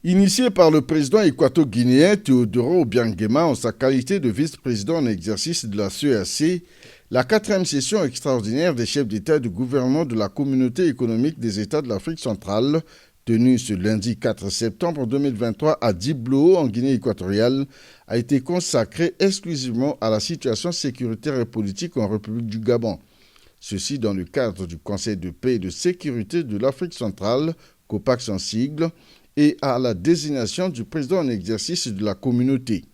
Initié par le président équato-guinéen Teodoro Obiang-Nguema en sa qualité de vice-président en exercice de la CEAC, la quatrième session extraordinaire des chefs d'État et de gouvernement de la Communauté économique des États de l'Afrique centrale, tenue ce lundi 4 septembre 2023 à Diblo, en Guinée équatoriale, a été consacrée exclusivement à la situation sécuritaire et politique en République du Gabon. Ceci dans le cadre du Conseil de paix et de sécurité de l'Afrique centrale, COPAX en sigle, et à la désignation du président en exercice de la communauté.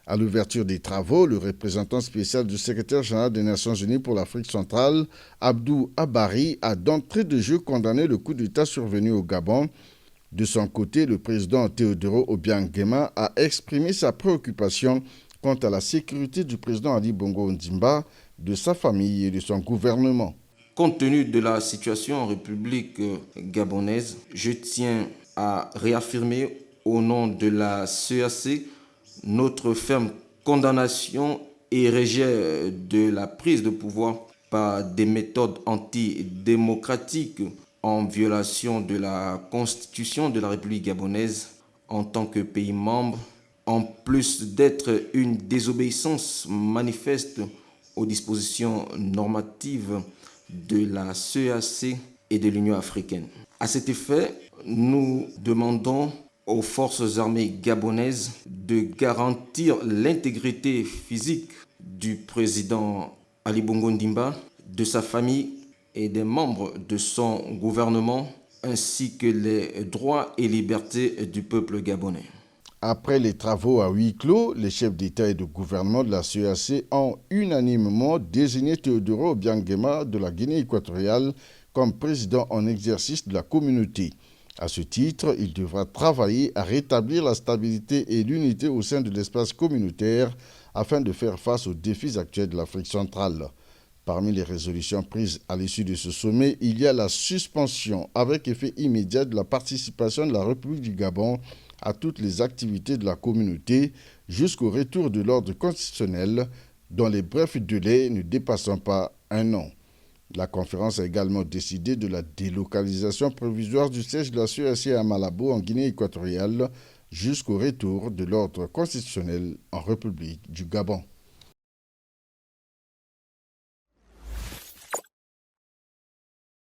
À l'ouverture des travaux, le représentant spécial du secrétaire général des Nations Unies pour l'Afrique centrale, Abdou Abari, a d'entrée de jeu condamné le coup d'État survenu au Gabon. De son côté, le président Teodoro Obiang-Nguema a exprimé sa préoccupation quant à la sécurité du président Ali Bongo Ondimba, de sa famille et de son gouvernement. Compte tenu de la situation en République gabonaise, je tiens à réaffirmer au nom de la CEAC notre ferme condamnation et rejet de la prise de pouvoir par des méthodes antidémocratiques en violation de la Constitution de la République gabonaise en tant que pays membre, en plus d'être une désobéissance manifeste aux dispositions normatives de la CEAC et de l'Union africaine. À cet effet, nous demandons aux forces armées gabonaises de garantir l'intégrité physique du président Ali Bongo Ondimba, de sa famille et des membres de son gouvernement, ainsi que les droits et libertés du peuple gabonais. Après les travaux à huis clos, les chefs d'État et de gouvernement de la CEAC ont unanimement désigné Teodoro Obiang-Nguema de la Guinée équatoriale comme président en exercice de la communauté. À ce titre, il devra travailler à rétablir la stabilité et l'unité au sein de l'espace communautaire afin de faire face aux défis actuels de l'Afrique centrale. Parmi les résolutions prises à l'issue de ce sommet, il y a la suspension avec effet immédiat de la participation de la République du Gabon à toutes les activités de la communauté jusqu'au retour de l'ordre constitutionnel dont les brefs délais ne dépassant pas un an. La conférence a également décidé de la délocalisation provisoire du siège de la CEAC à Malabo en Guinée équatoriale jusqu'au retour de l'ordre constitutionnel en République du Gabon.